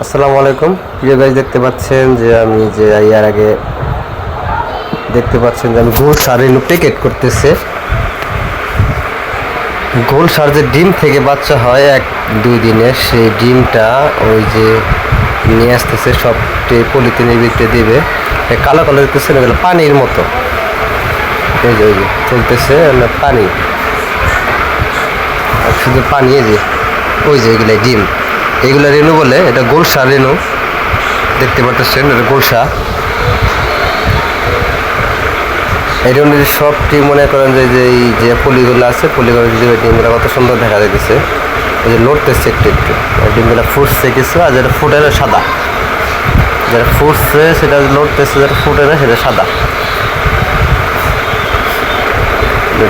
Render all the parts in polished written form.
আসসালামু আলাইকুম প্রিয় গাইস, দেখতে পাচ্ছেন যে আমি যে ইয়ার আগে দেখতে পাচ্ছেন যে আমি গোল সার রেনু প্যাকেট করতেছে। গোল সার যে ডিম থেকে বাচ্চা হয় 1-2 দিনে, সেই ডিমটা ওই যে নিয়ে আসতেছে, সবটি পলিথিনের ভিতরে দিবে। কালো কালো দেখতেছেন, এগুলো পানির মতো, এই যে চলতেছে পানি, শুধু পানি। এই যে ওই যে এগুলো ডিম, এগুলো রেনু বলে, এটা গোলসা রেনু দেখতে পাচ্ছেন, এটা গোলসা। এই রেনুর সবটি মনে করেন যে এই যে পলিগুলো আছে, পলিগুলো যদি ডিমগুলো কত সুন্দর দেখা যাইতেছে, এই যে লড়তেছে একটু একটু, ডিমগুলো ফুটছে কিছু, আর যেটা ফুটে না সাদা, যেটা ফুটছে সেটা লড়তেছে, যেটা ফুটে না সেটা সাদা।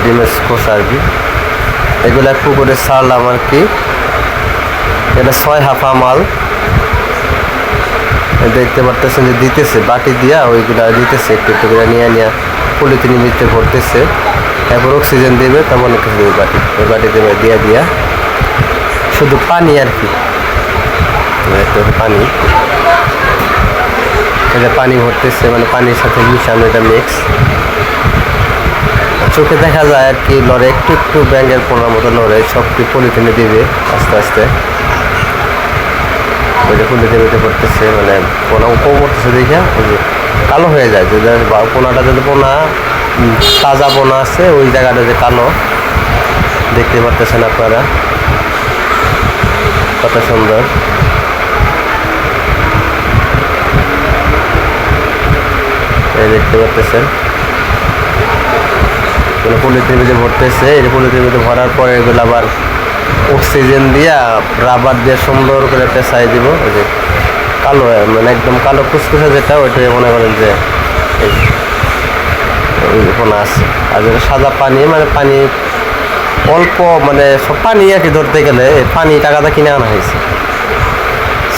ডিমের খোসা আর কি, এগুলো পুকুরে ছাড়লাম আর কি। এটা 6 হাফা মাল দেখতে পারতেছেন যে দিতেছে, বাটি দিয়া ওইগুলা দিতেছে, একটু একটু করে নিয়ে নিয়ে পলিথিনের ভিতরে ভরতেছে। এরপর অক্সিজেন দেবে, তেমন কিছু দেবে বাটি, ওই বাটি দেবে দিয়া দিয়া শুধু পানি আর কি, পানি, এটা পানি ভরতেছে, মানে পানির সাথে মিশানো, এটা মিক্স। চোখে দেখা যায় আর কি, লড়ে একটু একটু ব্যাঙের পোনার মতো লড়ে, সবটি পলিথিনে দিবে আস্তে আস্তে। ওই যে পলিথিনে পড়তেছে, মানে পোনা উপর পড়তেছে দেখে ওই যে কালো হয়ে যায়, যে পোনাটা যদি পোনা তাজা পোনা আছে, ওই জায়গাটা যে কালো দেখতে পারতেছেন আপনারা, কত সুন্দর। এই দেখতে পারতেছেন পলিথিনের ভিতরে ভরতেছে, এই পলিথিনের ভিতরে ভরার পরে এগুলো আবার অক্সিজেন দিয়া রাবার দিয়ে সুন্দর করে পেঁচাই দিব। ওই যে কালো, মানে একদম কালো কুচকুচে যেটা, ওইটাই মনে করেন যে ওই পোনা আছে। আর যেটা সাদা পানি, মানে পানি অল্প, মানে সব পানি আর কি, ধরতে গেলে পানি টাকাটা কিনে আনা হয়েছে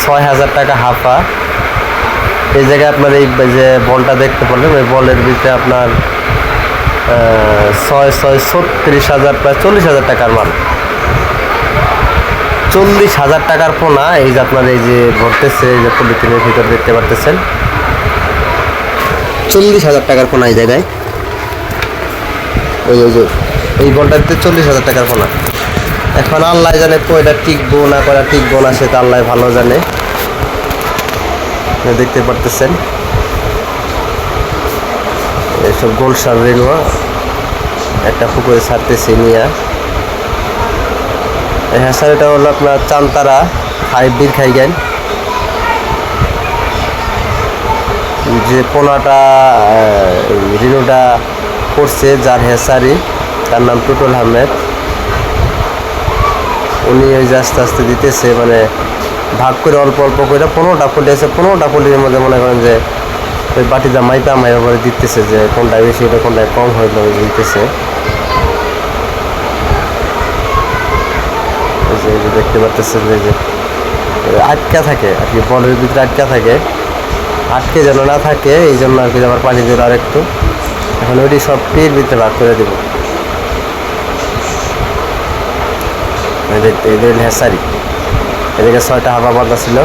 6,000 টাকা হাফা। এই জায়গায় আপনার এই যে বলটা দেখতে পারলেন, ওই বলের ভিতরে আপনার 36,000 প্রায় 40,000 টাকার মাল, 40,000 টাকার পোনা। এই যে আপনার এই যে ভরতেছে, এই যে পলিথিনের ভিতর দেখতে পারতেছেন, 40,000 টাকার পোনা এই জায়গায়। ওই যে এই বলটাতে 40,000 টাকার পোনা। এখন আল্লাহ জানে তো এটা টিকবো না করা, টিকবো না সেটা আল্লাহ ভালো জানে। দেখতে পারতেছেন এইসব গোলসার রেনু একটা পুকুরে ছাড়তেছে নিয়ে। হ্যাঁ স্যার, এটা হলো আপনার চান্তারা হাইব্রিড খাইগেন, যে পোনাটা রেনুটা করছে, যার হেসারি, তার নাম টুটুল আহমেদ। উনি ওই যে আস্তে আস্তে দিতেছে, মানে ভাগ করে অল্প অল্প করে 15টা ফুলি আছে, 15টা ফুলির মধ্যে মনে করেন যে ওই বাটিটা মাইপা করে দিতেছে, যে কোনটায় বেশি এটা কোনটায় কম হইলো দিতেছে। দেখতে পাচ্ছেন যে আটকা থাকে আর কি, বলের ভিতরে আটকা থাকে, আটকে যেন না থাকে, এই জন্য আর কি আমার পানি দিল আর একটু। এখন ওইটি সব টির ভিতরে ভাগ করে দেবো। দেখতে এই হেসারি, এদিকে 6টা হাফা বাঁধা ছিল।